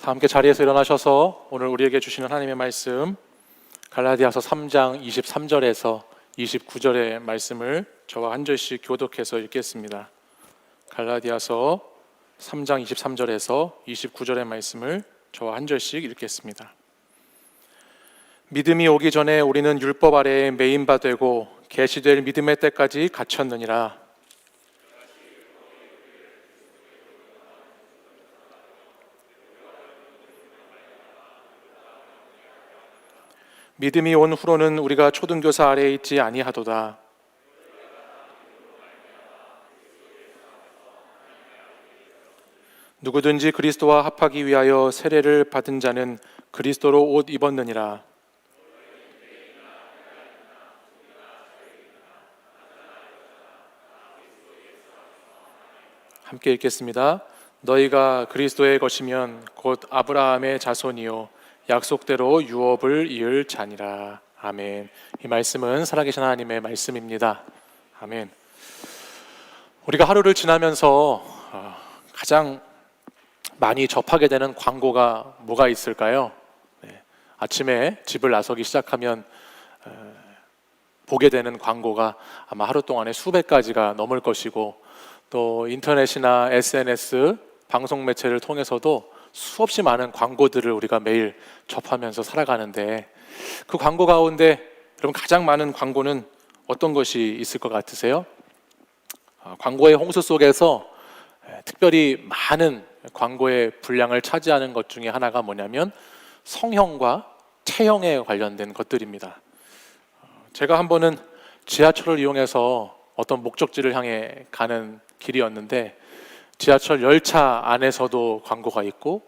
다 함께 자리에서 일어나셔서 오늘 우리에게 주시는 하나님의 말씀 갈라디아서 3장 23절에서 29절의 말씀을 저와 한 절씩 교독해서 읽겠습니다. 갈라디아서 3장 23절에서 29절의 말씀을 저와 한 절씩 읽겠습니다. 믿음이 오기 전에 우리는 율법 아래에 매인 바 되고 계시될 믿음의 때까지 갇혔느니라. 믿음이 온 후로는 우리가 초등교사 아래에 있지 아니하도다. 누구든지 그리스도와 합하기 위하여 세례를 받은 자는 그리스도로 옷 입었느니라. 함께 읽겠습니다. 너희가 그리스도의 것이면 곧 아브라함의 자손이요 약속대로 유업을 이을 자니라. 아멘. 이 말씀은 살아계신 하나님의 말씀입니다. 아멘. 우리가 하루를 지나면서 가장 많이 접하게 되는 광고가 뭐가 있을까요? 아침에 집을 나서기 시작하면 보게 되는 광고가 아마 하루 동안에 수백 가지가 넘을 것이고, 또 인터넷이나 SNS, 방송 매체를 통해서도 수없이 많은 광고들을 우리가 매일 접하면서 살아가는데, 그 광고 가운데 여러분 가장 많은 광고는 어떤 것이 있을 것 같으세요? 광고의 홍수 속에서 특별히 많은 광고의 분량을 차지하는 것 중에 하나가 뭐냐면 성형과 체형에 관련된 것들입니다. 제가 한 번은 지하철을 이용해서 어떤 목적지를 향해 가는 길이었는데, 지하철 열차 안에서도 광고가 있고,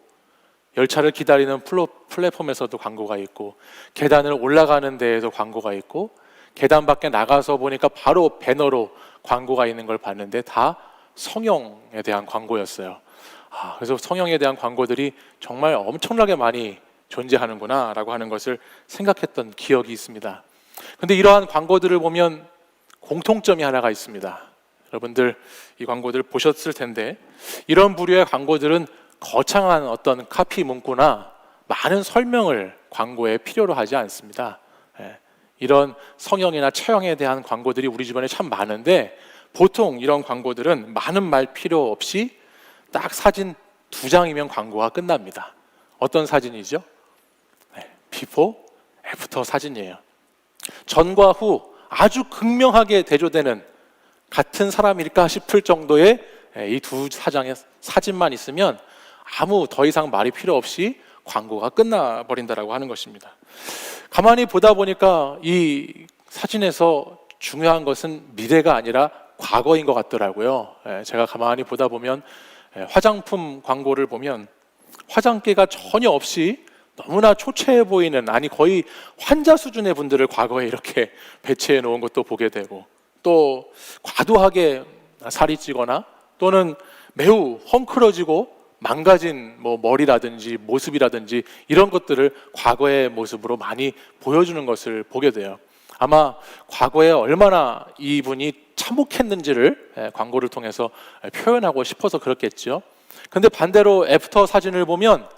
열차를 기다리는 플랫폼에서도 광고가 있고, 계단을 올라가는 데에도 광고가 있고, 계단 밖에 나가서 보니까 바로 배너로 광고가 있는 걸 봤는데 다 성형에 대한 광고였어요. 그래서 성형에 대한 광고들이 정말 엄청나게 많이 존재하는구나 라고 하는 것을 생각했던 기억이 있습니다. 그런데 이러한 광고들을 보면 공통점이 하나가 있습니다. 여러분들 이 광고들 보셨을 텐데, 이런 부류의 광고들은 거창한 어떤 카피 문구나 많은 설명을 광고에 필요로 하지 않습니다. 이런 성형이나 체형에 대한 광고들이 우리 주변에 참 많은데, 보통 이런 광고들은 많은 말 필요 없이 딱 사진 2장이면 광고가 끝납니다. 어떤 사진이죠? 비포, 애프터 사진이에요. 전과 후 아주 극명하게 대조되는 같은 사람일까 싶을 정도의 이 2장의 사진만 있으면 아무 더 이상 말이 필요 없이 광고가 끝나버린다라고 하는 것입니다. 가만히 보다 보니까 이 사진에서 중요한 것은 미래가 아니라 과거인 것 같더라고요. 제가 가만히 보다 보면 화장품 광고를 보면 화장기가 전혀 없이 너무나 초췌해 보이는, 아니 거의 환자 수준의 분들을 과거에 이렇게 배치해 놓은 것도 보게 되고, 또 과도하게 살이 찌거나 또는 매우 헝클어지고 망가진 머리라든지 모습이라든지 이런 것들을 과거의 모습으로 많이 보여주는 것을 보게 돼요. 아마 과거에 얼마나 이분이 참혹했는지를 광고를 통해서 표현하고 싶어서 그렇겠죠. 근데 반대로 애프터 사진을 보면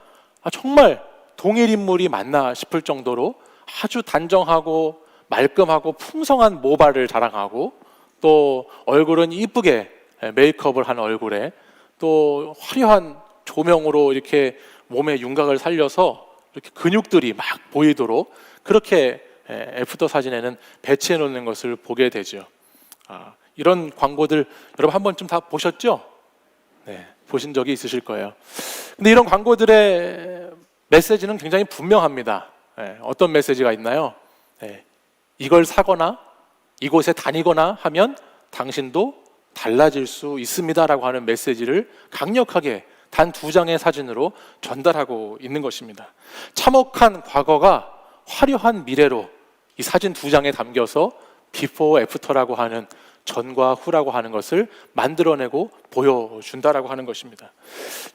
정말 동일 인물이 맞나 싶을 정도로 아주 단정하고 말끔하고 풍성한 모발을 자랑하고, 또 얼굴은 이쁘게 메이크업을 한 얼굴에 또 화려한 조명으로 이렇게 몸의 윤곽을 살려서 이렇게 근육들이 막 보이도록 그렇게 애프터 사진에는 배치해 놓는 것을 보게 되죠. 이런 광고들 여러분 한 번쯤 다 보셨죠? 네, 보신 적이 있으실 거예요. 근데 이런 광고들의 메시지는 굉장히 분명합니다. 어떤 메시지가 있나요? 이걸 사거나 이곳에 다니거나 하면 당신도 달라질 수 있습니다라고 하는 메시지를 강력하게 단 2장의 사진으로 전달하고 있는 것입니다. 참혹한 과거가 화려한 미래로 이 사진 2장에 담겨서 비포 애프터라고 하는 전과 후라고 하는 것을 만들어내고 보여준다라고 하는 것입니다.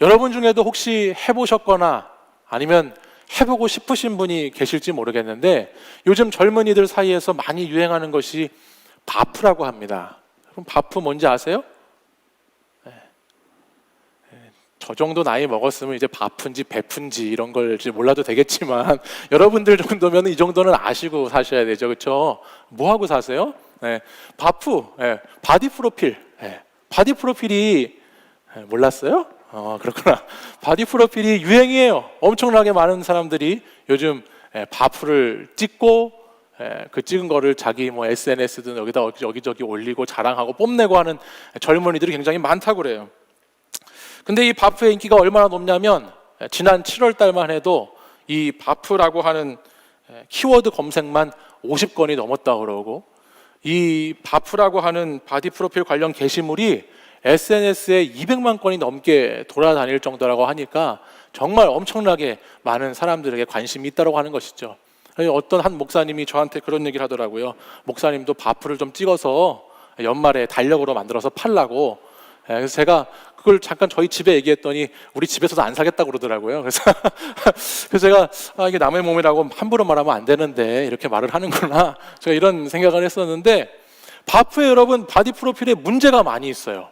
여러분 중에도 혹시 해보셨거나 아니면 해보고 싶으신 분이 계실지 모르겠는데, 요즘 젊은이들 사이에서 많이 유행하는 것이 바프라고 합니다. 그럼 바프 뭔지 아세요? 저 정도 나이 먹었으면 이제 바쁜지 베푼지 이런 걸 이제 몰라도 되겠지만 여러분들 정도면 이 정도는 아시고 사셔야 되죠, 그렇죠? 뭐 하고 사세요? 바프, 바디 프로필, 바디 프로필이 몰랐어요? 그렇구나. 바디 프로필이 유행이에요. 엄청나게 많은 사람들이 요즘 바프를 찍고 그 찍은 거를 자기 뭐 SNS든 여기저기 올리고 자랑하고 뽐내고 하는 젊은이들이 굉장히 많다고 그래요. 근데 이 바프의 인기가 얼마나 높냐면 지난 7월 달만 해도 이 바프라고 하는 키워드 검색만 50건이 넘었다고 그러고, 이 바프라고 하는 바디 프로필 관련 게시물이 SNS에 200만 건이 넘게 돌아다닐 정도라고 하니까 정말 엄청나게 많은 사람들에게 관심이 있다고 하는 것이죠. 어떤 한 목사님이 저한테 그런 얘기를 하더라고요. 목사님도 바프를 좀 찍어서 연말에 달력으로 만들어서 팔라고. 그래서 제가 그걸 잠깐 저희 집에 얘기했더니 우리 집에서도 안 사겠다고 그러더라고요. 그래서 제가 이게 남의 몸이라고 함부로 말하면 안 되는데 이렇게 말을 하는구나, 제가 이런 생각을 했었는데, 바프에 여러분 바디 프로필에 문제가 많이 있어요.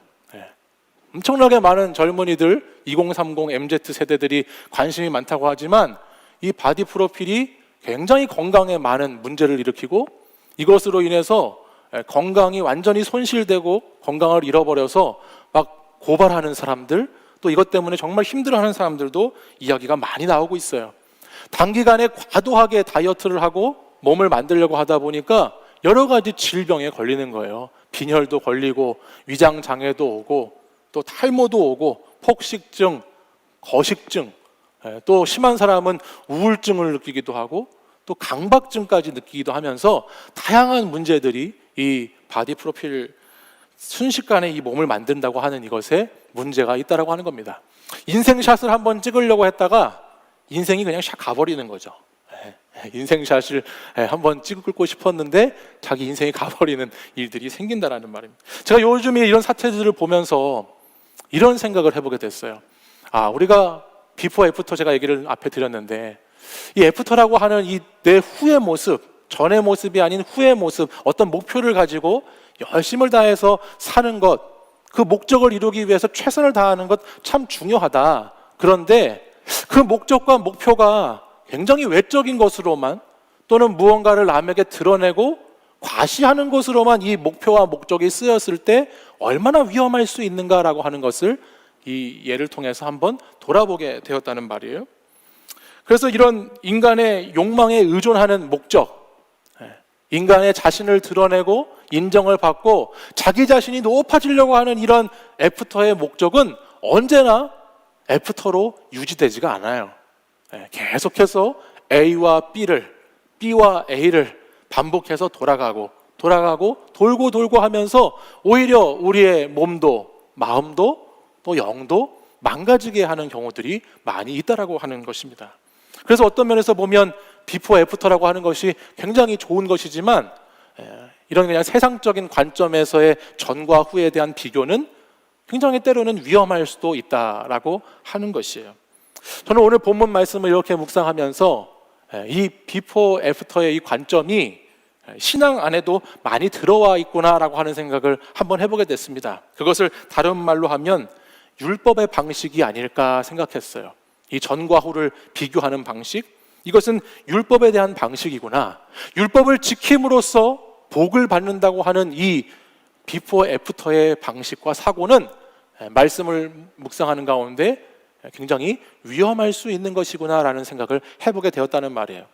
엄청나게 많은 젊은이들 2030 MZ 세대들이 관심이 많다고 하지만 이 바디 프로필이 굉장히 건강에 많은 문제를 일으키고, 이것으로 인해서 건강이 완전히 손실되고 건강을 잃어버려서 막 고발하는 사람들, 또 이것 때문에 정말 힘들어하는 사람들도 이야기가 많이 나오고 있어요. 단기간에 과도하게 다이어트를 하고 몸을 만들려고 하다 보니까 여러 가지 질병에 걸리는 거예요. 빈혈도 걸리고 위장 장애도 오고 또 탈모도 오고 폭식증, 거식증, 또 심한 사람은 우울증을 느끼기도 하고 또 강박증까지 느끼기도 하면서 다양한 문제들이 이 바디 프로필 순식간에 이 몸을 만든다고 하는 이것에 문제가 있다라고 하는 겁니다. 인생샷을 한번 찍으려고 했다가 인생이 그냥 샥 가버리는 거죠. 인생샷을 한번 찍고 싶었는데 자기 인생이 가버리는 일들이 생긴다라는 말입니다. 제가 요즘에 이런 사태들을 보면서 이런 생각을 해보게 됐어요. 우리가 비포 애프터 제가 얘기를 앞에 드렸는데, 이 애프터라고 하는 이 내 후의 모습, 전의 모습이 아닌 후의 모습, 어떤 목표를 가지고 열심을 다해서 사는 것, 그 목적을 이루기 위해서 최선을 다하는 것 참 중요하다. 그런데 그 목적과 목표가 굉장히 외적인 것으로만, 또는 무언가를 남에게 드러내고 과시하는 것으로만 이 목표와 목적이 쓰였을 때 얼마나 위험할 수 있는가라고 하는 것을 이 예를 통해서 한번 돌아보게 되었다는 말이에요. 그래서 이런 인간의 욕망에 의존하는 목적, 인간의 자신을 드러내고 인정을 받고 자기 자신이 높아지려고 하는 이런 애프터의 목적은 언제나 애프터로 유지되지가 않아요. 계속해서 A와 B를, B와 A를 반복해서 돌아가고 돌고 하면서 오히려 우리의 몸도 마음도 또 영도 망가지게 하는 경우들이 많이 있다라고 하는 것입니다. 그래서 어떤 면에서 보면 비포 애프터라고 하는 것이 굉장히 좋은 것이지만, 이런 그냥 세상적인 관점에서의 전과 후에 대한 비교는 굉장히 때로는 위험할 수도 있다라고 하는 것이에요. 저는 오늘 본문 말씀을 이렇게 묵상하면서 이 비포 애프터의 이 관점이 신앙 안에도 많이 들어와 있구나라고 하는 생각을 한번 해보게 됐습니다. 그것을 다른 말로 하면 율법의 방식이 아닐까 생각했어요. 이 전과 후를 비교하는 방식, 이것은 율법에 대한 방식이구나. 율법을 지킴으로써 복을 받는다고 하는 이 비포 애프터의 방식과 사고는 말씀을 묵상하는 가운데 굉장히 위험할 수 있는 것이구나라는 생각을 해보게 되었다는 말이에요.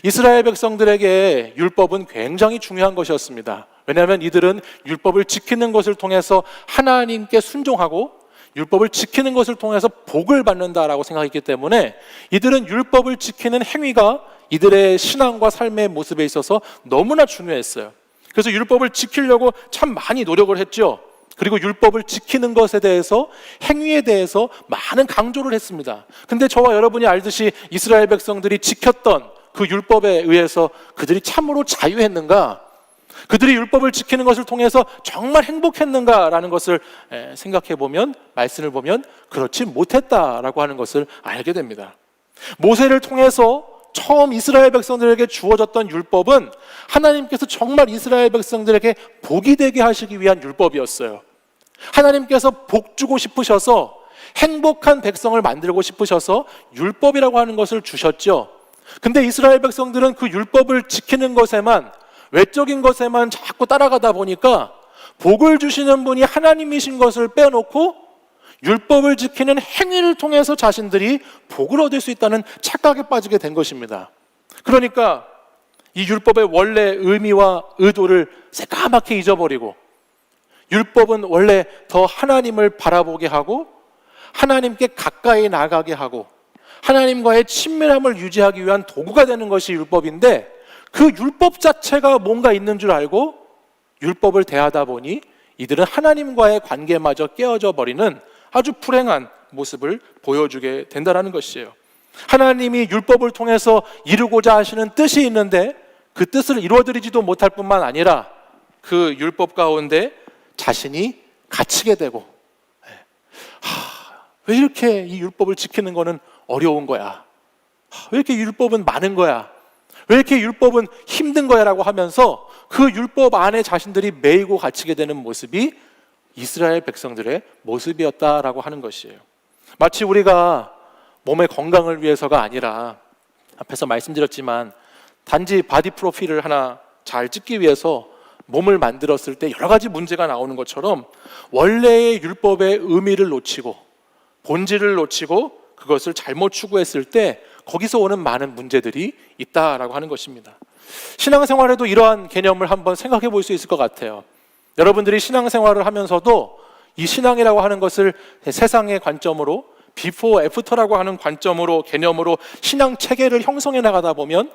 이스라엘 백성들에게 율법은 굉장히 중요한 것이었습니다. 왜냐하면 이들은 율법을 지키는 것을 통해서 하나님께 순종하고 율법을 지키는 것을 통해서 복을 받는다라고 생각했기 때문에 이들은 율법을 지키는 행위가 이들의 신앙과 삶의 모습에 있어서 너무나 중요했어요. 그래서 율법을 지키려고 참 많이 노력을 했죠. 그리고 율법을 지키는 것에 대해서, 행위에 대해서 많은 강조를 했습니다. 근데 저와 여러분이 알듯이 이스라엘 백성들이 지켰던 그 율법에 의해서 그들이 참으로 자유했는가? 그들이 율법을 지키는 것을 통해서 정말 행복했는가라는 것을 생각해 보면, 말씀을 보면 그렇지 못했다라고 하는 것을 알게 됩니다. 모세를 통해서 처음 이스라엘 백성들에게 주어졌던 율법은 하나님께서 정말 이스라엘 백성들에게 복이 되게 하시기 위한 율법이었어요. 하나님께서 복 주고 싶으셔서 행복한 백성을 만들고 싶으셔서 율법이라고 하는 것을 주셨죠. 근데 이스라엘 백성들은 그 율법을 지키는 것에만, 외적인 것에만 자꾸 따라가다 보니까 복을 주시는 분이 하나님이신 것을 빼놓고 율법을 지키는 행위를 통해서 자신들이 복을 얻을 수 있다는 착각에 빠지게 된 것입니다. 그러니까 이 율법의 원래 의미와 의도를 새까맣게 잊어버리고, 율법은 원래 더 하나님을 바라보게 하고 하나님께 가까이 나가게 하고 하나님과의 친밀함을 유지하기 위한 도구가 되는 것이 율법인데, 그 율법 자체가 뭔가 있는 줄 알고 율법을 대하다 보니 이들은 하나님과의 관계마저 깨어져 버리는 아주 불행한 모습을 보여주게 된다는 것이에요. 하나님이 율법을 통해서 이루고자 하시는 뜻이 있는데 그 뜻을 이루어드리지도 못할 뿐만 아니라 그 율법 가운데 자신이 갇히게 되고, 왜 이렇게 이 율법을 지키는 거는 어려운 거야? 왜 이렇게 율법은 많은 거야? 왜 이렇게 율법은 힘든 거야? 라고 하면서 그 율법 안에 자신들이 매이고 갇히게 되는 모습이 이스라엘 백성들의 모습이었다라고 하는 것이에요. 마치 우리가 몸의 건강을 위해서가 아니라, 앞에서 말씀드렸지만 단지 바디 프로필을 하나 잘 찍기 위해서 몸을 만들었을 때 여러 가지 문제가 나오는 것처럼 원래의 율법의 의미를 놓치고 본질을 놓치고 그것을 잘못 추구했을 때 거기서 오는 많은 문제들이 있다라고 하는 것입니다. 신앙생활에도 이러한 개념을 한번 생각해 볼 수 있을 것 같아요. 여러분들이 신앙생활을 하면서도 이 신앙이라고 하는 것을 세상의 관점으로, 비포 애프터라고 하는 관점으로, 개념으로 신앙 체계를 형성해 나가다 보면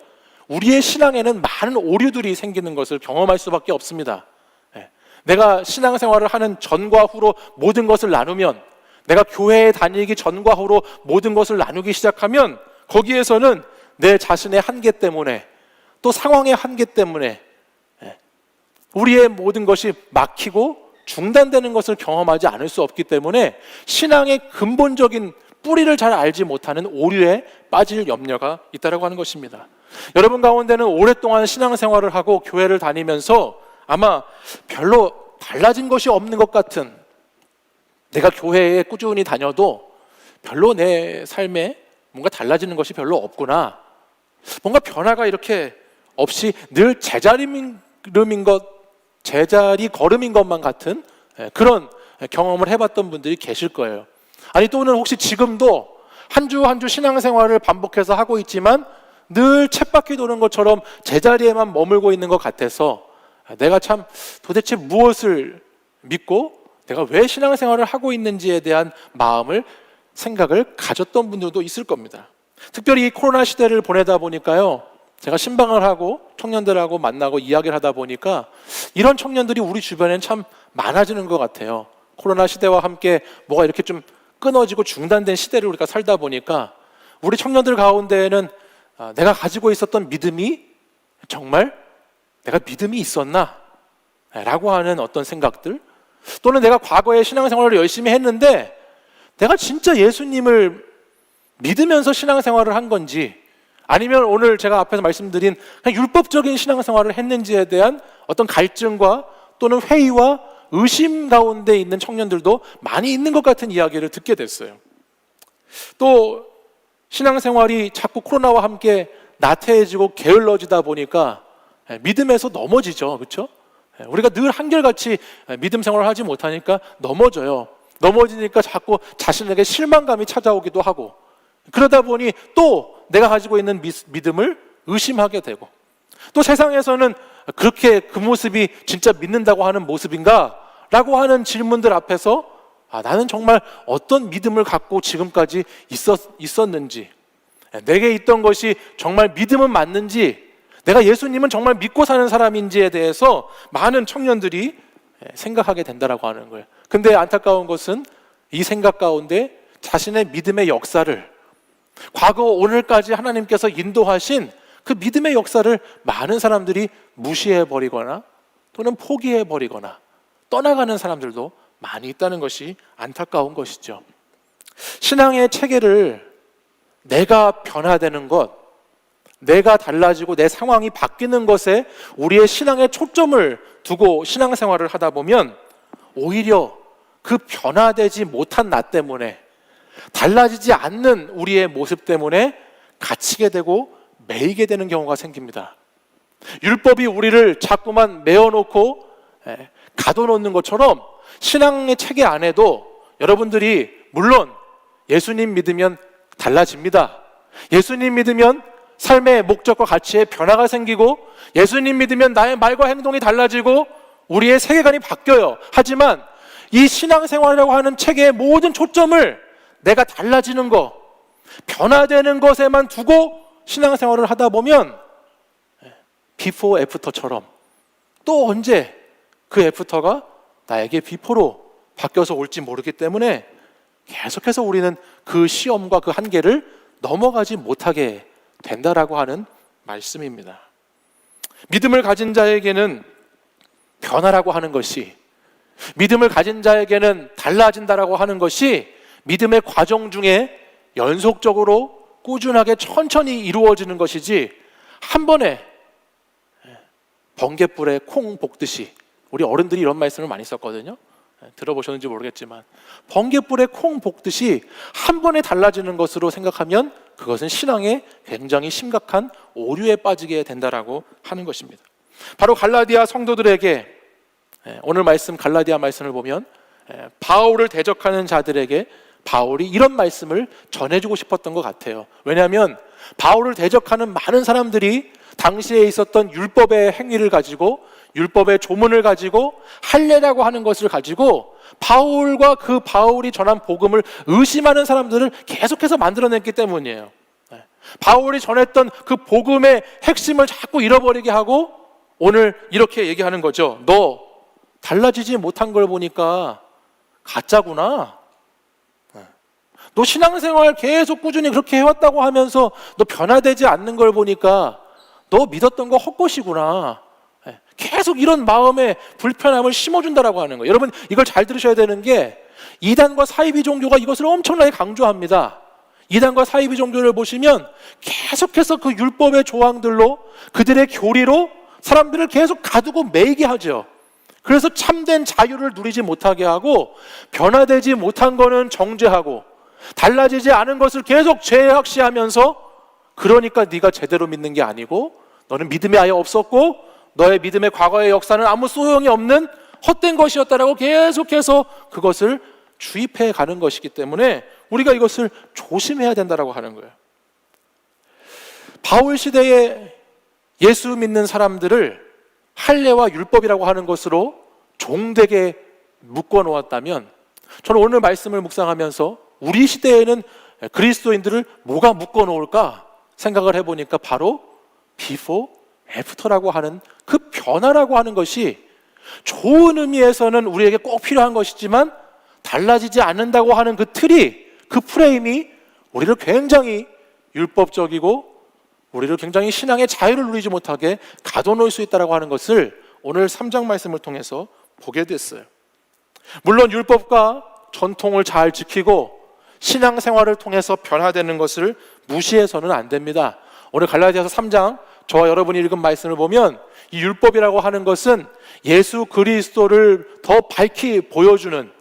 우리의 신앙에는 많은 오류들이 생기는 것을 경험할 수밖에 없습니다. 내가 신앙생활을 하는 전과 후로 모든 것을 나누면, 내가 교회에 다니기 전과 후로 모든 것을 나누기 시작하면 거기에서는 내 자신의 한계 때문에, 또 상황의 한계 때문에 우리의 모든 것이 막히고 중단되는 것을 경험하지 않을 수 없기 때문에 신앙의 근본적인 뿌리를 잘 알지 못하는 오류에 빠질 염려가 있다고 하는 것입니다. 여러분 가운데는 오랫동안 신앙생활을 하고 교회를 다니면서 아마 별로 달라진 것이 없는 것 같은, 내가 교회에 꾸준히 다녀도 별로 내 삶에 뭔가 달라지는 것이 별로 없구나, 뭔가 변화가 이렇게 없이 늘 제자리 걸음인 것만 같은 그런 경험을 해봤던 분들이 계실 거예요. 아니, 또는 혹시 지금도 한 주 한 주 신앙생활을 반복해서 하고 있지만 늘 쳇바퀴 도는 것처럼 제자리에만 머물고 있는 것 같아서 내가 참 도대체 무엇을 믿고 내가 왜 신앙생활을 하고 있는지에 대한 생각을 가졌던 분들도 있을 겁니다. 특별히 이 코로나 시대를 보내다 보니까요, 제가 신방을 하고 청년들하고 만나고 이야기를 하다 보니까 이런 청년들이 우리 주변엔 참 많아지는 것 같아요. 코로나 시대와 함께 뭐가 이렇게 좀 끊어지고 중단된 시대를 우리가 살다 보니까 우리 청년들 가운데에는 내가 가지고 있었던 믿음이 정말 내가 믿음이 있었나? 라고 하는 어떤 생각들, 또는 내가 과거에 신앙생활을 열심히 했는데 내가 진짜 예수님을 믿으면서 신앙생활을 한 건지, 아니면 오늘 제가 앞에서 말씀드린 그냥 율법적인 신앙생활을 했는지에 대한 어떤 갈증과 또는 회의와 의심 가운데 있는 청년들도 많이 있는 것 같은 이야기를 듣게 됐어요. 또 신앙생활이 자꾸 코로나와 함께 나태해지고 게을러지다 보니까 믿음에서 넘어지죠. 그렇죠? 우리가 늘 한결같이 믿음 생활을 하지 못하니까 넘어져요. 넘어지니까 자꾸 자신에게 실망감이 찾아오기도 하고, 그러다 보니 또 내가 가지고 있는 믿음을 의심하게 되고, 또 세상에서는 그렇게 그 모습이 진짜 믿는다고 하는 모습인가? 라고 하는 질문들 앞에서 나는 정말 어떤 믿음을 갖고 지금까지 있었는지, 내게 있던 것이 정말 믿음은 맞는지, 내가 예수님은 정말 믿고 사는 사람인지에 대해서 많은 청년들이 생각하게 된다라고 하는 거예요. 근데 안타까운 것은 이 생각 가운데 자신의 믿음의 역사를, 과거 오늘까지 하나님께서 인도하신 그 믿음의 역사를 많은 사람들이 무시해버리거나 또는 포기해버리거나 떠나가는 사람들도 많이 있다는 것이 안타까운 것이죠. 신앙의 체계를 내가 변화되는 것, 내가 달라지고 내 상황이 바뀌는 것에 우리의 신앙의 초점을 두고 신앙생활을 하다 보면 오히려 그 변화되지 못한 나 때문에, 달라지지 않는 우리의 모습 때문에 갇히게 되고 매이게 되는 경우가 생깁니다. 율법이 우리를 자꾸만 메어놓고 가둬놓는 것처럼 신앙의 체계 안에도 여러분들이 물론 예수님 믿으면 달라집니다. 예수님 믿으면 삶의 목적과 가치에 변화가 생기고, 예수님 믿으면 나의 말과 행동이 달라지고 우리의 세계관이 바뀌어요. 하지만 이 신앙생활이라고 하는 체계의 모든 초점을 내가 달라지는 것, 변화되는 것에만 두고 신앙생활을 하다 보면 비포 애프터처럼 또 언제 그 애프터가 나에게 비포로 바뀌어서 올지 모르기 때문에 계속해서 우리는 그 시험과 그 한계를 넘어가지 못하게 된다라고 하는 말씀입니다. 믿음을 가진 자에게는 변화라고 하는 것이, 믿음을 가진 자에게는 달라진다라고 하는 것이 믿음의 과정 중에 연속적으로 꾸준하게 천천히 이루어지는 것이지, 한 번에 번갯불에 콩 볶듯이, 우리 어른들이 이런 말씀을 많이 썼거든요. 들어보셨는지 모르겠지만 번갯불에 콩 볶듯이 한 번에 달라지는 것으로 생각하면 그것은 신앙에 굉장히 심각한 오류에 빠지게 된다라고 하는 것입니다. 바로 갈라디아 성도들에게, 오늘 말씀 갈라디아 말씀을 보면 바울을 대적하는 자들에게 바울이 이런 말씀을 전해주고 싶었던 것 같아요. 왜냐하면 바울을 대적하는 많은 사람들이 당시에 있었던 율법의 행위를 가지고, 율법의 조문을 가지고, 할례라고 하는 것을 가지고 바울과 그 바울이 전한 복음을 의심하는 사람들을 계속해서 만들어냈기 때문이에요. 바울이 전했던 그 복음의 핵심을 자꾸 잃어버리게 하고 오늘 이렇게 얘기하는 거죠. 너 달라지지 못한 걸 보니까 가짜구나. 너 신앙생활 계속 꾸준히 그렇게 해왔다고 하면서 너 변화되지 않는 걸 보니까 너 믿었던 거 헛것이구나. 계속 이런 마음의 불편함을 심어준다라고 하는 거예요. 여러분, 이걸 잘 들으셔야 되는 게, 이단과 사이비 종교가 이것을 엄청나게 강조합니다. 이단과 사이비 종교를 보시면 계속해서 그 율법의 조항들로, 그들의 교리로 사람들을 계속 가두고 매이게 하죠. 그래서 참된 자유를 누리지 못하게 하고, 변화되지 못한 거는 정죄하고, 달라지지 않은 것을 계속 죄악시하면서, 그러니까 네가 제대로 믿는 게 아니고 너는 믿음이 아예 없었고 너의 믿음의 과거의 역사는 아무 소용이 없는 헛된 것이었다라고 계속해서 그것을 주입해 가는 것이기 때문에 우리가 이것을 조심해야 된다라고 하는 거예요. 바울 시대에 예수 믿는 사람들을 할례와 율법이라고 하는 것으로 종되게 묶어 놓았다면, 저는 오늘 말씀을 묵상하면서 우리 시대에는 그리스도인들을 뭐가 묶어 놓을까 생각을 해보니까 바로 비포 애프터라고 하는 그 변화라고 하는 것이 좋은 의미에서는 우리에게 꼭 필요한 것이지만 달라지지 않는다고 하는 그 틀이, 그 프레임이 우리를 굉장히 율법적이고 우리를 굉장히 신앙의 자유를 누리지 못하게 가둬놓을 수 있다고 하는 것을 오늘 3장 말씀을 통해서 보게 됐어요. 물론 율법과 전통을 잘 지키고 신앙생활을 통해서 변화되는 것을 무시해서는 안 됩니다. 오늘 갈라디아서 3장 저와 여러분이 읽은 말씀을 보면 이 율법이라고 하는 것은 예수 그리스도를 더 밝히 보여주는,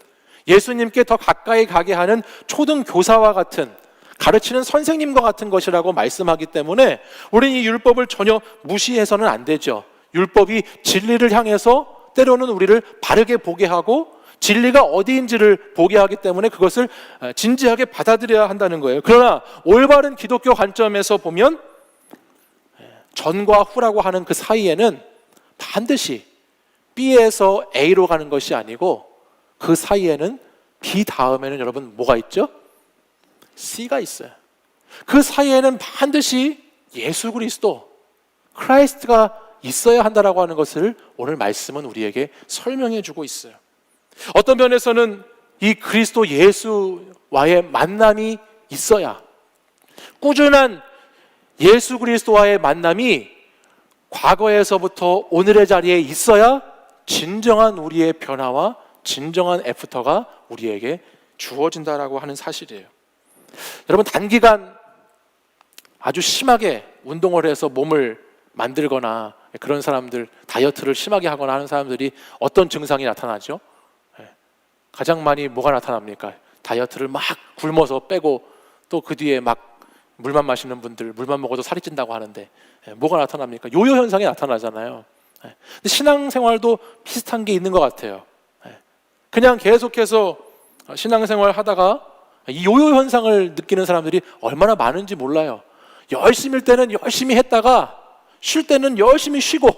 예수님께 더 가까이 가게 하는 초등교사와 같은, 가르치는 선생님과 같은 것이라고 말씀하기 때문에 우리는 이 율법을 전혀 무시해서는 안 되죠. 율법이 진리를 향해서 때로는 우리를 바르게 보게 하고 진리가 어디인지를 보게 하기 때문에 그것을 진지하게 받아들여야 한다는 거예요. 그러나 올바른 기독교 관점에서 보면 전과 후라고 하는 그 사이에는 반드시 B에서 A로 가는 것이 아니고 그 사이에는 B 다음에는 여러분 뭐가 있죠? C가 있어요. 그 사이에는 반드시 예수 그리스도, 크라이스트가 있어야 한다라고 하는 것을 오늘 말씀은 우리에게 설명해 주고 있어요. 어떤 면에서는 이 그리스도 예수와의 만남이 있어야, 꾸준한 예수 그리스도와의 만남이 과거에서부터 오늘의 자리에 있어야 진정한 우리의 변화와 진정한 애프터가 우리에게 주어진다라고 하는 사실이에요. 여러분, 단기간 아주 심하게 운동을 해서 몸을 만들거나 그런 사람들, 다이어트를 심하게 하거나 하는 사람들이 어떤 증상이 나타나죠? 가장 많이 뭐가 나타납니까? 다이어트를 막 굶어서 빼고 또 그 뒤에 막 물만 마시는 분들, 물만 먹어도 살이 찐다고 하는데 뭐가 나타납니까? 요요 현상이 나타나잖아요. 근데 신앙생활도 비슷한 게 있는 것 같아요. 그냥 계속해서 신앙생활 하다가 이 요요 현상을 느끼는 사람들이 얼마나 많은지 몰라요. 열심일 때는 열심히 했다가 쉴 때는 열심히 쉬고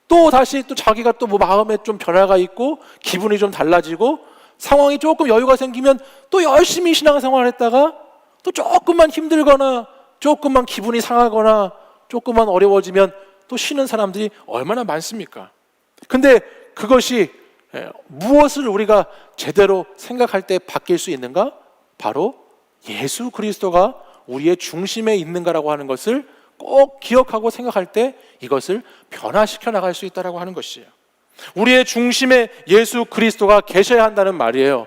또 다시 또 자기가 또 뭐 마음에 좀 변화가 있고 기분이 좀 달라지고 상황이 조금 여유가 생기면 또 열심히 신앙생활을 했다가 또 조금만 힘들거나 조금만 기분이 상하거나 조금만 어려워지면 또 쉬는 사람들이 얼마나 많습니까? 근데 그것이 무엇을 우리가 제대로 생각할 때 바뀔 수 있는가? 바로 예수 그리스도가 우리의 중심에 있는가라고 하는 것을 꼭 기억하고 생각할 때 이것을 변화시켜 나갈 수 있다고 하는 것이에요. 우리의 중심에 예수 그리스도가 계셔야 한다는 말이에요.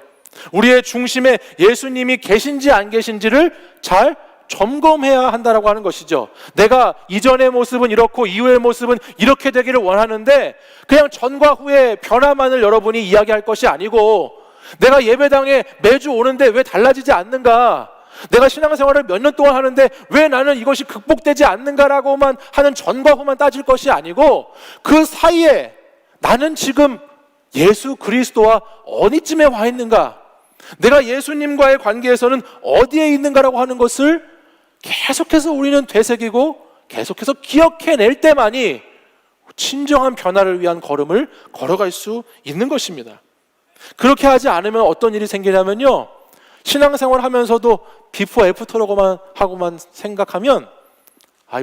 우리의 중심에 예수님이 계신지 안 계신지를 잘 점검해야 한다고 하는 것이죠. 내가 이전의 모습은 이렇고 이후의 모습은 이렇게 되기를 원하는데 그냥 전과 후의 변화만을 여러분이 이야기할 것이 아니고 내가 예배당에 매주 오는데 왜 달라지지 않는가? 내가 신앙생활을 몇 년 동안 하는데 왜 나는 이것이 극복되지 않는가라고만 하는 전과 후만 따질 것이 아니고 그 사이에 나는 지금 예수 그리스도와 어디쯤에 와 있는가? 내가 예수님과의 관계에서는 어디에 있는가라고 하는 것을 계속해서 우리는 되새기고 계속해서 기억해낼 때만이 진정한 변화를 위한 걸음을 걸어갈 수 있는 것입니다. 그렇게 하지 않으면 어떤 일이 생기냐면요, 신앙생활 하면서도 비포 애프터라고만 하고만 생각하면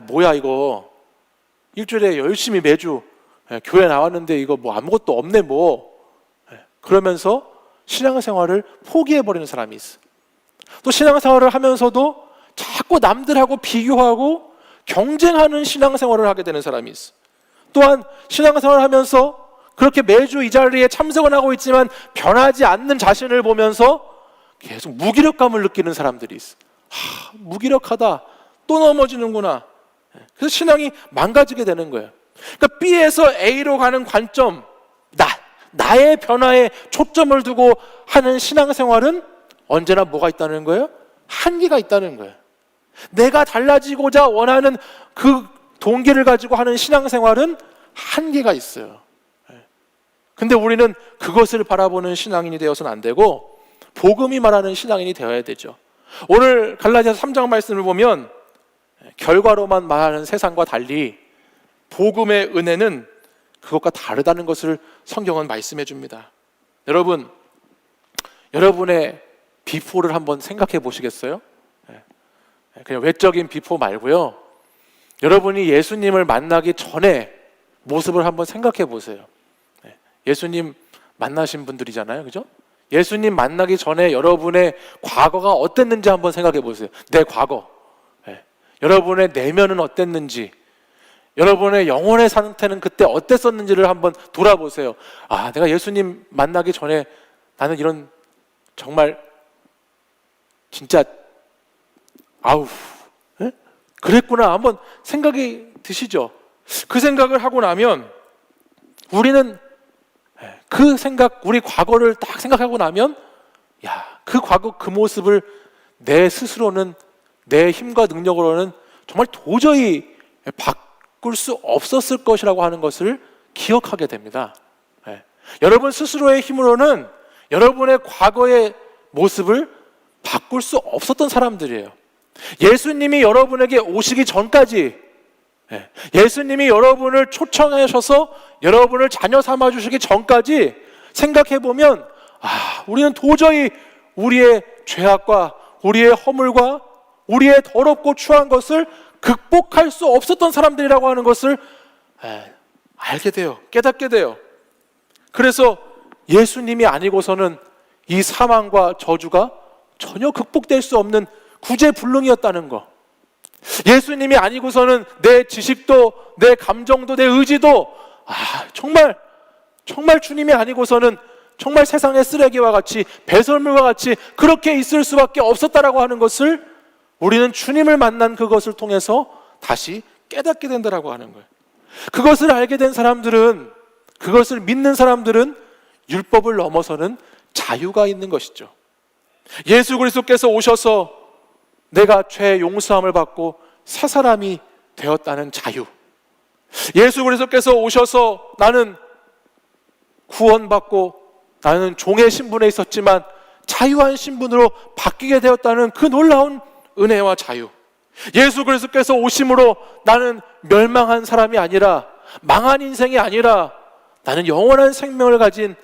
뭐야 이거 일주일에 열심히 매주 교회 나왔는데 이거 뭐 아무것도 없네 그러면서 신앙생활을 포기해버리는 사람이 있어. 또 신앙생활을 하면서도 자꾸 남들하고 비교하고 경쟁하는 신앙생활을 하게 되는 사람이 있어. 또한 신앙생활을 하면서 그렇게 매주 이 자리에 참석은 하고 있지만 변하지 않는 자신을 보면서 계속 무기력감을 느끼는 사람들이 있어. 무기력하다, 또 넘어지는구나. 그래서 신앙이 망가지게 되는 거예요. 그러니까 B에서 A로 가는 관점, 나의 변화에 초점을 두고 하는 신앙생활은 언제나 뭐가 있다는 거예요? 한계가 있다는 거예요. 내가 달라지고자 원하는 그 동기를 가지고 하는 신앙생활은 한계가 있어요. 근데 우리는 그것을 바라보는 신앙인이 되어서는 안 되고 복음이 말하는 신앙인이 되어야 되죠. 오늘 갈라디아서 3장 말씀을 보면 결과로만 말하는 세상과 달리 복음의 은혜는 그것과 다르다는 것을 성경은 말씀해 줍니다. 여러분, 여러분의 비포를 한번 생각해 보시겠어요? 그냥 외적인 비포 말고요, 여러분이 예수님을 만나기 전에 모습을 한번 생각해 보세요. 예수님 만나신 분들이잖아요, 그죠? 예수님 만나기 전에 여러분의 과거가 어땠는지 한번 생각해 보세요. 내 과거, 여러분의 내면은 어땠는지, 여러분의 영혼의 상태는 그때 어땠었는지를 한번 돌아보세요. 내가 예수님 만나기 전에 나는 이런 정말 진짜 그랬구나 한번 생각이 드시죠? 그 생각을 하고 나면 우리는 그 생각, 우리 과거를 딱 생각하고 나면 그 과거 그 모습을 내 스스로는 내 힘과 능력으로는 정말 도저히 바꿀 수 없었을 것이라고 하는 것을 기억하게 됩니다. 여러분 스스로의 힘으로는 여러분의 과거의 모습을 바꿀 수 없었던 사람들이에요. 예수님이 여러분에게 오시기 전까지, 예수님이 여러분을 초청하셔서 여러분을 자녀 삼아주시기 전까지 생각해보면 우리는 도저히 우리의 죄악과 우리의 허물과 우리의 더럽고 추한 것을 극복할 수 없었던 사람들이라고 하는 것을 알게 돼요. 깨닫게 돼요. 그래서 예수님이 아니고서는 이 사망과 저주가 전혀 극복될 수 없는 구제불능이었다는 거, 예수님이 아니고서는 내 지식도 내 감정도 내 의지도 정말 주님이 아니고서는 정말 세상의 쓰레기와 같이 배설물과 같이 그렇게 있을 수밖에 없었다라고 하는 것을 우리는 주님을 만난 그것을 통해서 다시 깨닫게 된다라고 하는 거예요. 그것을 알게 된 사람들은, 그것을 믿는 사람들은 율법을 넘어서는 자유가 있는 것이죠. 예수 그리스도께서 오셔서 내가 죄 용서함을 받고 새 사람이 되었다는 자유, 예수 그리스도께서 오셔서 나는 구원받고 나는 종의 신분에 있었지만 자유한 신분으로 바뀌게 되었다는 그 놀라운 은혜와 자유, 예수 그리스도께서 오심으로 나는 멸망한 사람이 아니라, 망한 인생이 아니라 나는 영원한 생명을 가진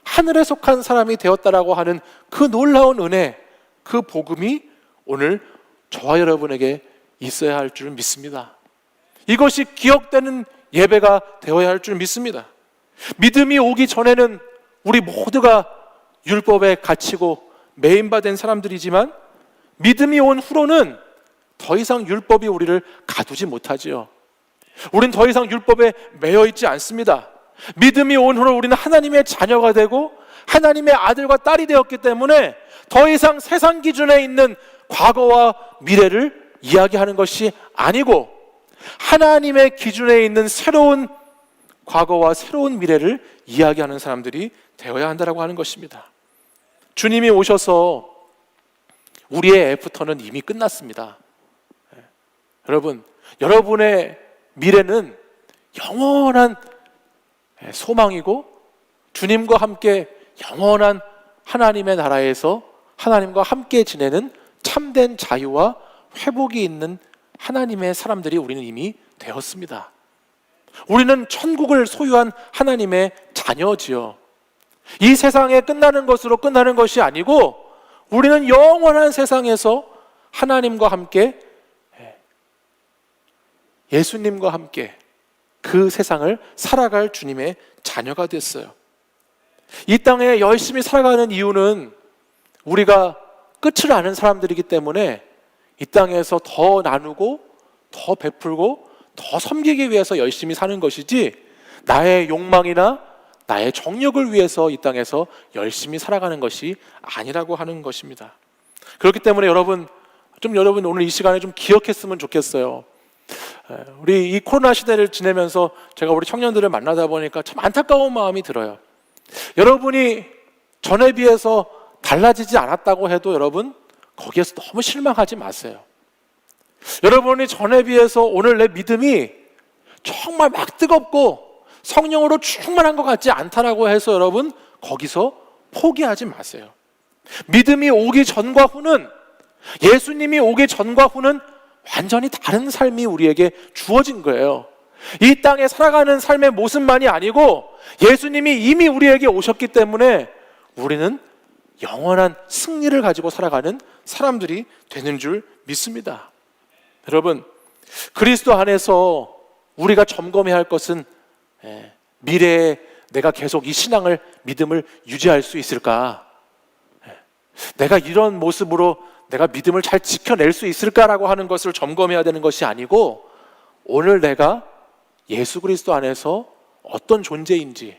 하늘에 속한 사람이 되었다라고 하는 그 놀라운 은혜, 그 복음이 오늘 저와 여러분에게 있어야 할 줄 믿습니다. 이것이 기억되는 예배가 되어야 할 줄 믿습니다. 믿음이 오기 전에는 우리 모두가 율법에 갇히고 매인받은 사람들이지만 믿음이 온 후로는 더 이상 율법이 우리를 가두지 못하지요. 우린 더 이상 율법에 매여 있지 않습니다. 믿음이 온 후로 우리는 하나님의 자녀가 되고 하나님의 아들과 딸이 되었기 때문에 더 이상 세상 기준에 있는 과거와 미래를 이야기하는 것이 아니고 하나님의 기준에 있는 새로운 과거와 새로운 미래를 이야기하는 사람들이 되어야 한다고 하는 것입니다. 주님이 오셔서 우리의 애프터는 이미 끝났습니다. 여러분, 여러분의 미래는 영원한 소망이고 주님과 함께 영원한 하나님의 나라에서 하나님과 함께 지내는 참된 자유와 회복이 있는 하나님의 사람들이 우리는 이미 되었습니다. 우리는 천국을 소유한 하나님의 자녀지요. 이 세상에 끝나는 것으로 끝나는 것이 아니고 우리는 영원한 세상에서 하나님과 함께, 예수님과 함께 그 세상을 살아갈 주님의 자녀가 됐어요. 이 땅에 열심히 살아가는 이유는 우리가 끝을 아는 사람들이기 때문에 이 땅에서 더 나누고 더 베풀고 더 섬기기 위해서 열심히 사는 것이지 나의 욕망이나 나의 정욕을 위해서 이 땅에서 열심히 살아가는 것이 아니라고 하는 것입니다. 그렇기 때문에 여러분 오늘 이 시간에 좀 기억했으면 좋겠어요. 우리 이 코로나 시대를 지내면서 제가 우리 청년들을 만나다 보니까 참 안타까운 마음이 들어요. 여러분이 전에 비해서 달라지지 않았다고 해도 여러분 거기에서 너무 실망하지 마세요. 여러분이 전에 비해서 오늘 내 믿음이 정말 막 뜨겁고 성령으로 충만한 것 같지 않다라고 해서 여러분 거기서 포기하지 마세요. 믿음이 오기 전과 후는, 예수님이 오기 전과 후는 완전히 다른 삶이 우리에게 주어진 거예요. 이 땅에 살아가는 삶의 모습만이 아니고 예수님이 이미 우리에게 오셨기 때문에 우리는 영원한 승리를 가지고 살아가는 사람들이 되는 줄 믿습니다. 여러분, 그리스도 안에서 우리가 점검해야 할 것은 미래에 내가 계속 이 신앙을, 믿음을 유지할 수 있을까? 내가 이런 모습으로 내가 믿음을 잘 지켜낼 수 있을까라고 하는 것을 점검해야 되는 것이 아니고 오늘 내가 예수 그리스도 안에서 어떤 존재인지,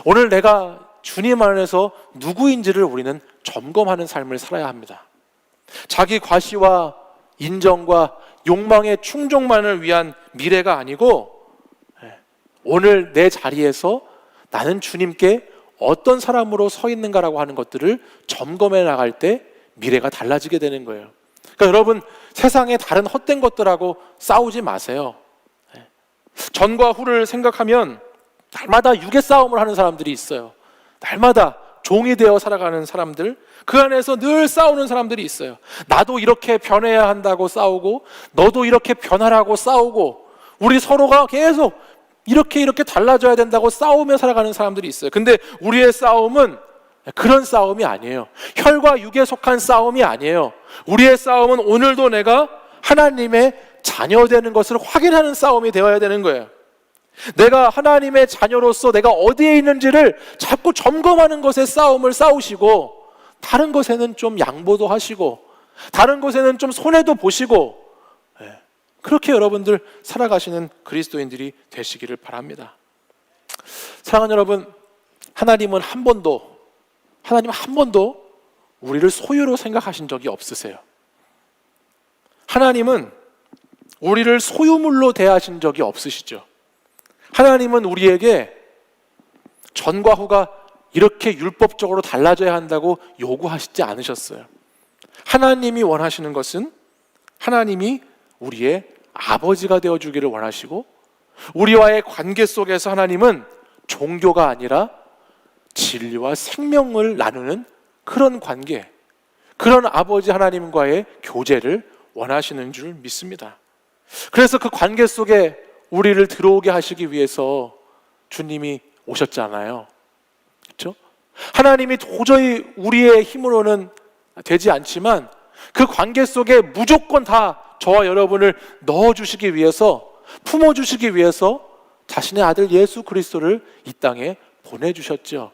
오늘 내가 주님 안에서 누구인지를 우리는 점검하는 삶을 살아야 합니다. 자기 과시와 인정과 욕망의 충족만을 위한 미래가 아니고 오늘 내 자리에서 나는 주님께 어떤 사람으로 서 있는가라고 하는 것들을 점검해 나갈 때 미래가 달라지게 되는 거예요. 그러니까 여러분, 세상의 다른 헛된 것들하고 싸우지 마세요. 전과 후를 생각하면 날마다 육의 싸움을 하는 사람들이 있어요. 날마다 종이 되어 살아가는 사람들, 그 안에서 늘 싸우는 사람들이 있어요. 나도 이렇게 변해야 한다고 싸우고 너도 이렇게 변하라고 싸우고 우리 서로가 계속 이렇게 달라져야 된다고 싸우며 살아가는 사람들이 있어요. 근데 우리의 싸움은 그런 싸움이 아니에요. 혈과 육에 속한 싸움이 아니에요. 우리의 싸움은 오늘도 내가 하나님의 자녀 되는 것을 확인하는 싸움이 되어야 되는 거예요. 내가 하나님의 자녀로서 내가 어디에 있는지를 자꾸 점검하는 것에 싸움을 싸우시고 다른 것에는 좀 양보도 하시고 다른 것에는 좀 손해도 보시고 그렇게 여러분들 살아가시는 그리스도인들이 되시기를 바랍니다. 사랑하는 여러분, 하나님은 한 번도 우리를 소유로 생각하신 적이 없으세요. 하나님은 우리를 소유물로 대하신 적이 없으시죠. 하나님은 우리에게 전과 후가 이렇게 율법적으로 달라져야 한다고 요구하시지 않으셨어요. 하나님이 원하시는 것은 하나님이 우리의 아버지가 되어주기를 원하시고, 우리와의 관계 속에서 하나님은 종교가 아니라 진리와 생명을 나누는 그런 관계, 그런 아버지 하나님과의 교제를 원하시는 줄 믿습니다. 그래서 그 관계 속에 우리를 들어오게 하시기 위해서 주님이 오셨잖아요. 그렇죠? 하나님이 도저히 우리의 힘으로는 되지 않지만 그 관계 속에 무조건 다 저와 여러분을 넣어주시기 위해서, 품어주시기 위해서 자신의 아들 예수 그리스도를 이 땅에 보내주셨죠.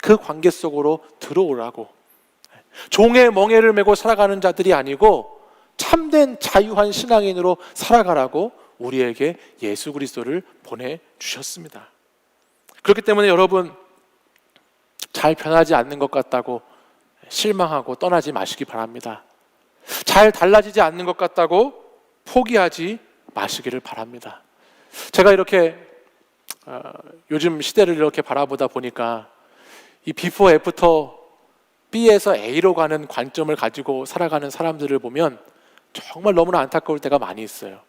그 관계 속으로 들어오라고. 종의 멍에를 메고 살아가는 자들이 아니고 참된 자유한 신앙인으로 살아가라고 우리에게 예수 그리스도를 보내주셨습니다. 그렇기 때문에 여러분, 잘 변하지 않는 것 같다고 실망하고 떠나지 마시기 바랍니다. 잘 달라지지 않는 것 같다고 포기하지 마시기를 바랍니다. 제가 이렇게 요즘 시대를 이렇게 바라보다 보니까 이 비포 애프터, B에서 A로 가는 관점을 가지고 살아가는 사람들을 보면 정말 너무나 안타까울 때가 많이 있어요.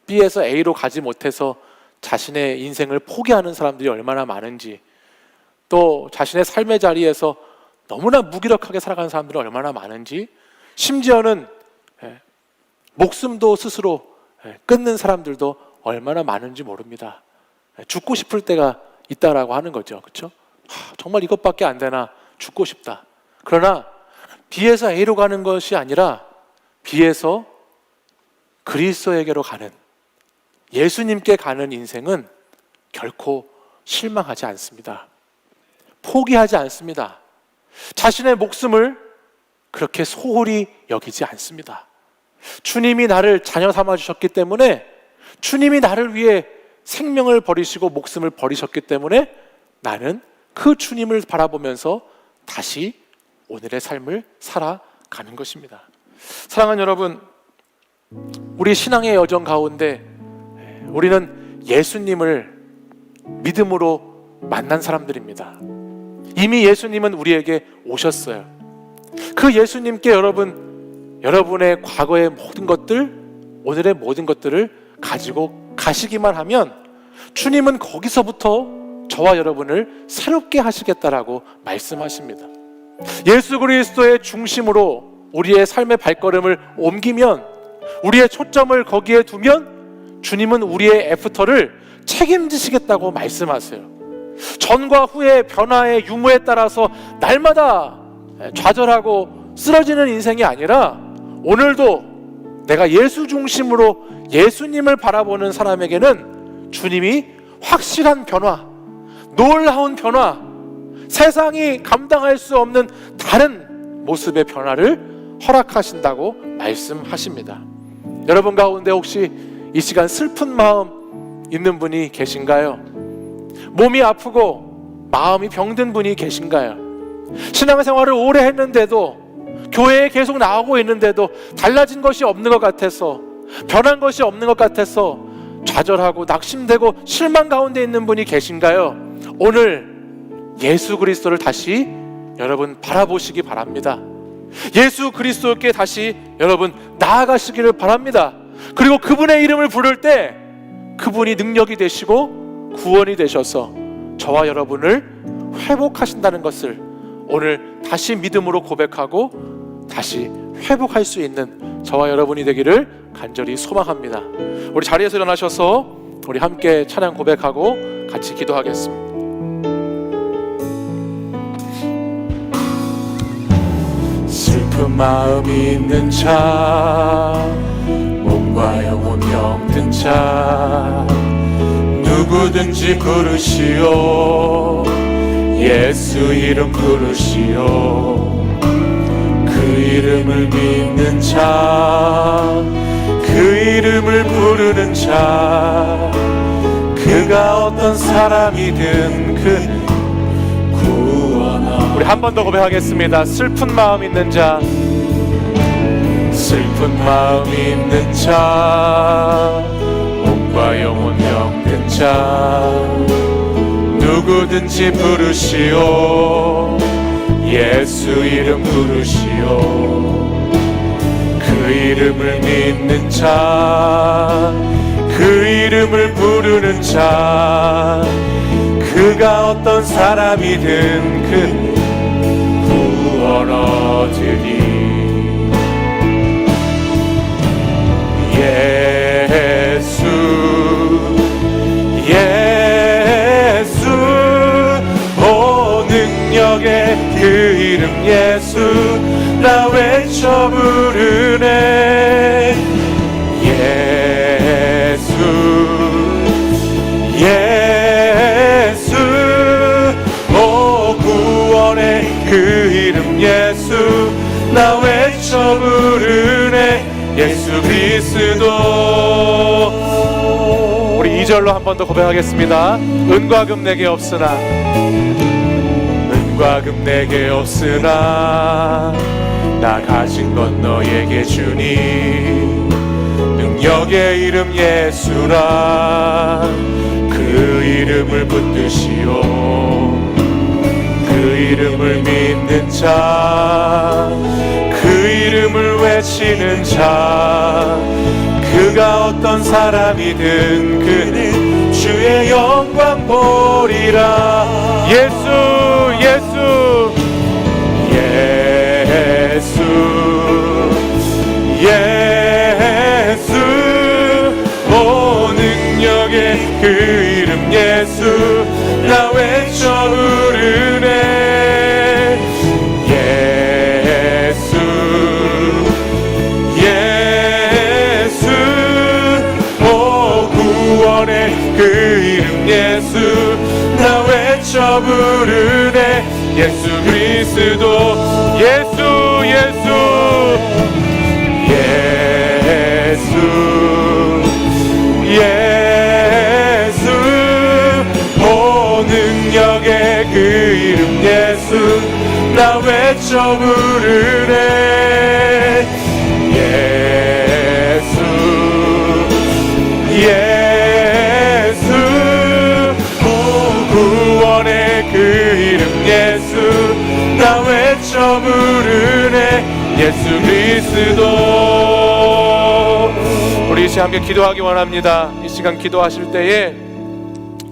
B에서 A로 가지 못해서 자신의 인생을 포기하는 사람들이 얼마나 많은지, 또 자신의 삶의 자리에서 너무나 무기력하게 살아가는 사람들이 얼마나 많은지, 심지어는 목숨도 스스로 끊는 사람들도 얼마나 많은지 모릅니다. 죽고 싶을 때가 있다라고 하는 거죠. 그렇죠? 정말 이것밖에 안 되나, 죽고 싶다. 그러나 B에서 A로 가는 것이 아니라 B에서 그리스도에게로 가는, 예수님께 가는 인생은 결코 실망하지 않습니다. 포기하지 않습니다. 자신의 목숨을 그렇게 소홀히 여기지 않습니다. 주님이 나를 자녀 삼아 주셨기 때문에, 주님이 나를 위해 생명을 버리시고 목숨을 버리셨기 때문에 나는 그 주님을 바라보면서 다시 오늘의 삶을 살아가는 것입니다. 사랑하는 여러분, 우리 신앙의 여정 가운데 우리는 예수님을 믿음으로 만난 사람들입니다. 이미 예수님은 우리에게 오셨어요. 그 예수님께 여러분의 과거의 모든 것들, 오늘의 모든 것들을 가지고 가시기만 하면 주님은 거기서부터 저와 여러분을 새롭게 하시겠다라고 말씀하십니다. 예수 그리스도의 중심으로 우리의 삶의 발걸음을 옮기면, 우리의 초점을 거기에 두면 주님은 우리의 애프터를 책임지시겠다고 말씀하세요. 전과 후의 변화의 유무에 따라서 날마다 좌절하고 쓰러지는 인생이 아니라, 오늘도 내가 예수 중심으로 예수님을 바라보는 사람에게는 주님이 확실한 변화, 놀라운 변화, 세상이 감당할 수 없는 다른 모습의 변화를 허락하신다고 말씀하십니다. 여러분 가운데 혹시 이 시간 슬픈 마음 있는 분이 계신가요? 몸이 아프고 마음이 병든 분이 계신가요? 신앙생활을 오래 했는데도, 교회에 계속 나오고 있는데도 달라진 것이 없는 것 같아서, 변한 것이 없는 것 같아서 좌절하고 낙심되고 실망 가운데 있는 분이 계신가요? 오늘 예수 그리스도를 다시 여러분 바라보시기 바랍니다. 예수 그리스도께 다시 여러분 나아가시기를 바랍니다. 그리고 그분의 이름을 부를 때 그분이 능력이 되시고 구원이 되셔서 저와 여러분을 회복하신다는 것을 오늘 다시 믿음으로 고백하고 다시 회복할 수 있는 저와 여러분이 되기를 간절히 소망합니다. 우리 자리에서 일어나셔서 우리 함께 찬양 고백하고 같이 기도하겠습니다. 슬픈 마음이 있는 자, 몸과 영혼 병든 자, 누구든지 부르시오. 예수 이름 부르시오. 그 이름을 믿는 자, 그 이름을 부르는 자, 그가 어떤 사람이든 그는 구원하오. 우리 한 번 더 고백하겠습니다. 슬픈 마음 있는 자, 슬픈 마음 있는 자, 몸과 영혼 병든 자, 누구든 뭐든지 부르시오. 예수 이름 부르시오. 그 이름을 믿는 자, 그 이름을 부르는 자, 그가 어떤 사람이든 그 구원 얻으리. 예수 예수 오 능력의 그 이름 예수 나 외쳐 부르네. 예수 예수 오 구원의 그 이름 예수 나 외쳐 부르네. 예수 그리스도. 우리 2절로 한 번 더 고백하겠습니다. 은과 금 내게 없으나, 은과 금 내게 없으나 나 가진 건 너에게 주니. 능력의 이름 예수라 그 이름을 붙드시오. 그 이름을 믿는 자, 그 이름을 외치는 자, 그가 어떤 사람이든 그는 주의 영광 보리라. 예수 예수 예수 예수 오 능력의 그 이름 예수 나 외쳐 부르네. 그 이름 예수 나 외쳐 부르네. 예수 그리스도. 예수 예수 예수 예수 오 능력의 그 이름 예수 나 외쳐 부르네. 예수 예수 구원의 그 이름 예수 나 외쳐 부르네. 예수 그리스도. 우리 이 시간 함께 기도하기 원합니다. 이 시간 기도하실 때에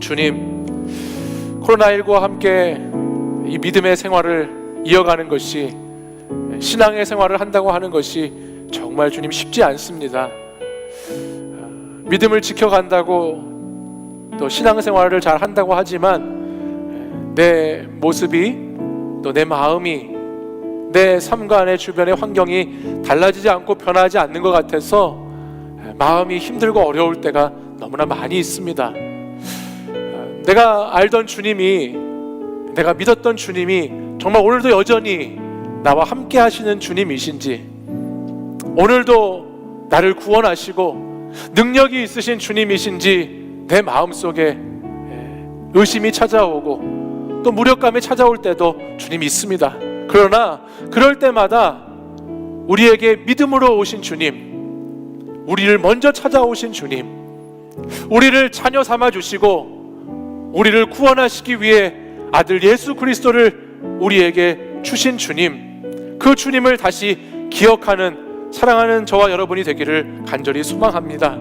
주님, 코로나19와 함께 이 믿음의 생활을 이어가는 것이, 신앙의 생활을 한다고 하는 것이 정말 주님 쉽지 않습니다. 믿음을 지켜간다고 또 신앙생활을 잘 한다고 하지만 내 모습이 또 내 마음이 내 삶과 내 주변의 환경이 달라지지 않고 변하지 않는 것 같아서 마음이 힘들고 어려울 때가 너무나 많이 있습니다. 내가 알던 주님이, 내가 믿었던 주님이 정말 오늘도 여전히 나와 함께 하시는 주님이신지, 오늘도 나를 구원하시고 능력이 있으신 주님이신지 내 마음속에 의심이 찾아오고 또 무력감이 찾아올 때도 주님이 있습니다. 그러나 그럴 때마다 우리에게 믿음으로 오신 주님, 우리를 먼저 찾아오신 주님, 우리를 자녀 삼아 주시고 우리를 구원하시기 위해 아들 예수 그리스도를 우리에게 주신 주님, 그 주님을 다시 기억하는 사랑하는 저와 여러분이 되기를 간절히 소망합니다.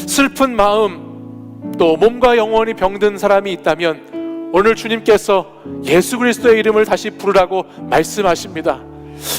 슬픈 마음, 또 몸과 영혼이 병든 사람이 있다면 오늘 주님께서 예수 그리스도의 이름을 다시 부르라고 말씀하십니다.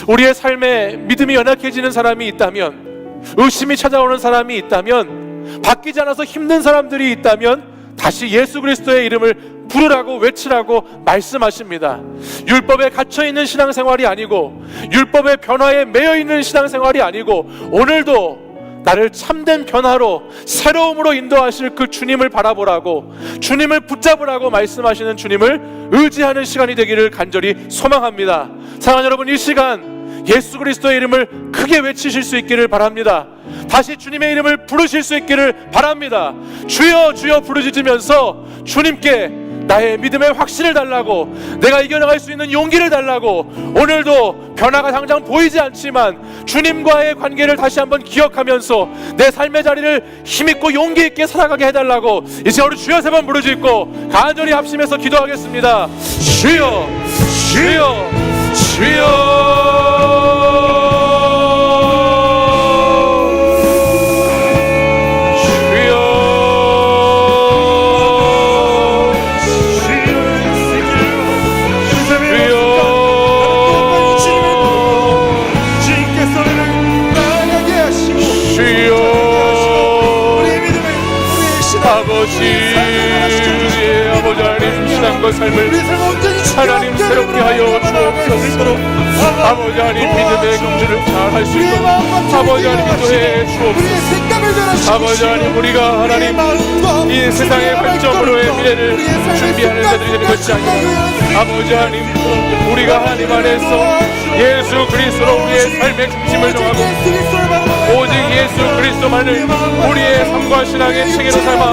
우리의 삶에 믿음이 연약해지는 사람이 있다면, 의심이 찾아오는 사람이 있다면, 바뀌지 않아서 힘든 사람들이 있다면 다시 예수 그리스도의 이름을 부르라고 외치라고 말씀하십니다. 율법에 갇혀있는 신앙생활이 아니고, 율법의 변화에 매여있는 신앙생활이 아니고, 오늘도 나를 참된 변화로 새로움으로 인도하실 그 주님을 바라보라고, 주님을 붙잡으라고 말씀하시는 주님을 의지하는 시간이 되기를 간절히 소망합니다. 사랑하는 여러분, 이 시간 예수 그리스도의 이름을 크게 외치실 수 있기를 바랍니다. 다시 주님의 이름을 부르실 수 있기를 바랍니다. 주여 주여 부르짖으면서 주님께 나의 믿음의 확신을 달라고, 내가 이겨나갈 수 있는 용기를 달라고, 오늘도 변화가 당장 보이지 않지만 주님과의 관계를 다시 한번 기억하면서 내 삶의 자리를 힘있고 용기 있게 살아가게 해달라고 이제 우리 주여 세 번 부르짖고 간절히 합심해서 기도하겠습니다. 주여, 주여, 주여. 아버지 하나님, 신앙과 삶을 하나님 새롭게 하여 주옵소서. 아버지 하나님, 믿음의 경주를 잘 할 수 있도록 아버지 하나님 인도해 주옵소서. 아버지 하나님, 우리가 하나님 이 세상의 관점으로의 미래를 준비하는 자들이 되는 것이 아니라 아버지 하나님, 우리가 하나님 안에서 예수 그리스도로 우리의 삶의 중심을 정하고 오직 예수 그리스도만을 우리의 삶과 신앙의 체계로 삼아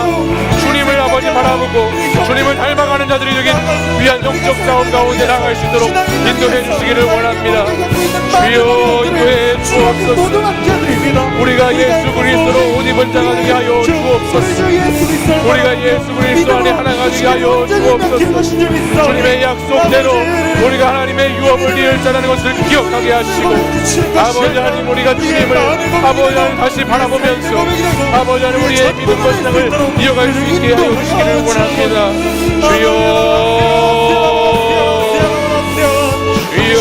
주님을 아버지 바라보고 주님을 닮아가는 자들이 되긴 위한 영적 싸움 가운데 나갈 수 있도록 인도해 주시기를 원합니다. 주여, 인도해 주옵소서. 우리가 예수 그리스도로 옷 입은 자가 되게 하여 주옵소서. 우리가 예수 그리스도 안에 하나가 되게 하여 주옵소서. 주님의 약속대로 우리가 하나님의 유업을 이을 자라는 것을 기억하게 하시고 아버지 하나님, 우리가 주님을 아버지 하나님 다시 바라보면서 아버지 하나님 우리의 믿음과 신앙을 이어갈 수 있게 하여 주시기를 원합니다. 주여, 주여,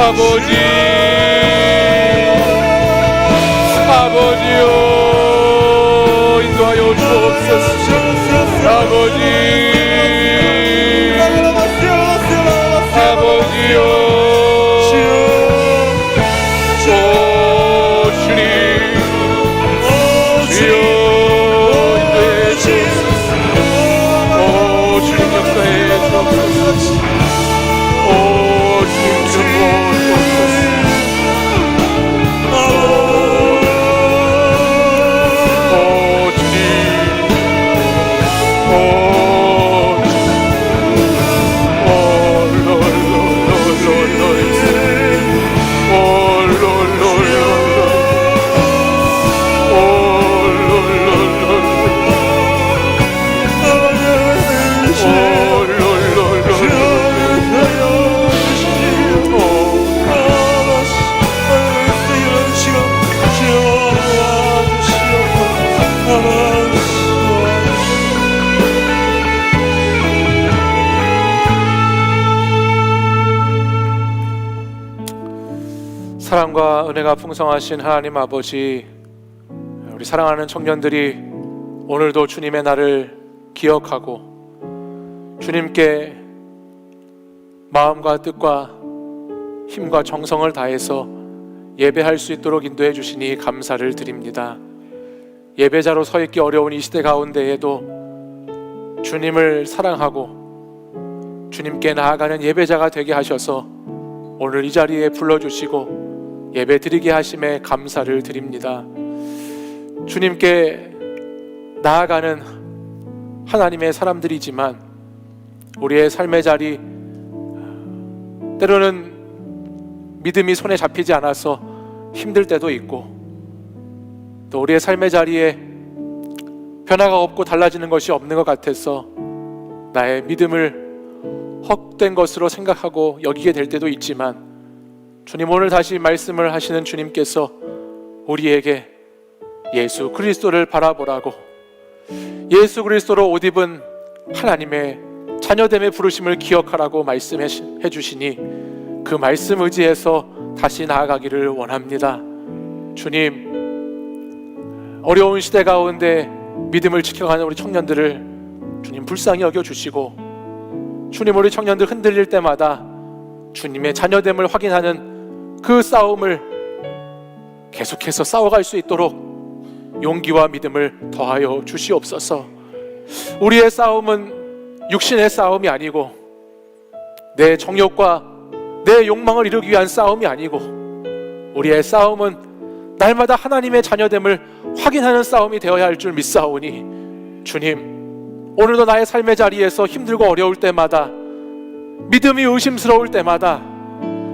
아버지, 아버지여, 인도하여 주옵소서. 아버지, 아버지여, 사랑과 은혜가 풍성하신 하나님 아버지, 우리 사랑하는 청년들이 오늘도 주님의 날을 기억하고 주님께 마음과 뜻과 힘과 정성을 다해서 예배할 수 있도록 인도해 주시니 감사를 드립니다. 예배자로 서 있기 어려운 이 시대 가운데에도 주님을 사랑하고 주님께 나아가는 예배자가 되게 하셔서 오늘 이 자리에 불러주시고 예배 드리게 하심에 감사를 드립니다. 주님께 나아가는 하나님의 사람들이지만 우리의 삶의 자리, 때로는 믿음이 손에 잡히지 않아서 힘들 때도 있고, 또 우리의 삶의 자리에 변화가 없고 달라지는 것이 없는 것 같아서 나의 믿음을 헛된 것으로 생각하고 여기게 될 때도 있지만, 주님, 오늘 다시 말씀을 하시는 주님께서 우리에게 예수 그리스도를 바라보라고, 예수 그리스도로 옷 입은 하나님의 자녀됨의 부르심을 기억하라고 말씀해 주시니 그 말씀 의지해서 다시 나아가기를 원합니다. 주님, 어려운 시대 가운데 믿음을 지켜가는 우리 청년들을 주님 불쌍히 여겨주시고, 주님, 우리 청년들 흔들릴 때마다 주님의 자녀됨을 확인하는 그 싸움을 계속해서 싸워갈 수 있도록 용기와 믿음을 더하여 주시옵소서. 우리의 싸움은 육신의 싸움이 아니고, 내 정욕과 내 욕망을 이루기 위한 싸움이 아니고, 우리의 싸움은 날마다 하나님의 자녀됨을 확인하는 싸움이 되어야 할 줄 믿사오니 주님, 오늘도 나의 삶의 자리에서 힘들고 어려울 때마다, 믿음이 의심스러울 때마다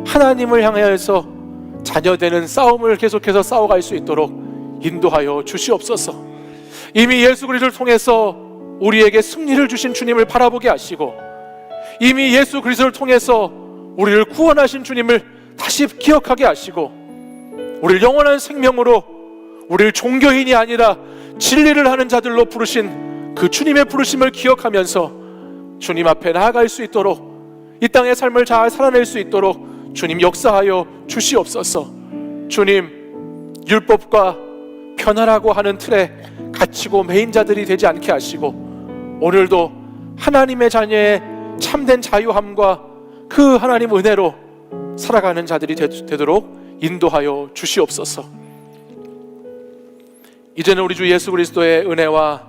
하나님을 향하여서 자녀되는 싸움을 계속해서 싸워갈 수 있도록 인도하여 주시옵소서. 이미 예수 그리스도를 통해서 우리에게 승리를 주신 주님을 바라보게 하시고, 이미 예수 그리스도를 통해서 우리를 구원하신 주님을 다시 기억하게 하시고, 우리를 영원한 생명으로, 우리를 종교인이 아니라 진리를 하는 자들로 부르신 그 주님의 부르심을 기억하면서 주님 앞에 나아갈 수 있도록, 이 땅의 삶을 잘 살아낼 수 있도록 주님 역사하여 주시옵소서. 주님, 율법과 편하라고 하는 틀에 갇히고 매인 자들이 되지 않게 하시고, 오늘도 하나님의 자녀의 참된 자유함과 그 하나님 은혜로 살아가는 자들이 되도록 인도하여 주시옵소서. 이제는 우리 주 예수 그리스도의 은혜와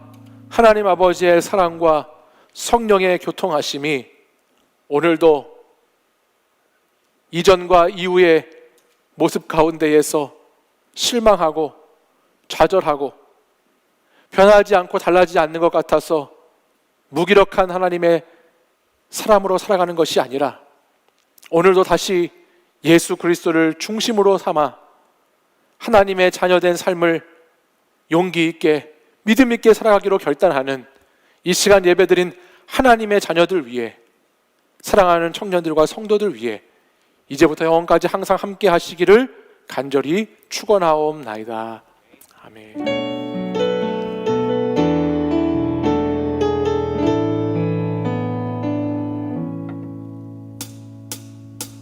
하나님 아버지의 사랑과 성령의 교통하심이 오늘도 이전과 이후의 모습 가운데에서 실망하고 좌절하고 변하지 않고 달라지지 않는 것 같아서 무기력한 하나님의 사람으로 살아가는 것이 아니라, 오늘도 다시 예수 그리스도를 중심으로 삼아 하나님의 자녀된 삶을 용기 있게 믿음 있게 살아가기로 결단하는 이 시간 예배드린 하나님의 자녀들 위해, 사랑하는 청년들과 성도들 위해 이제부터 영원까지 항상 함께 하시기를 간절히 축원하옵나이다. 아멘.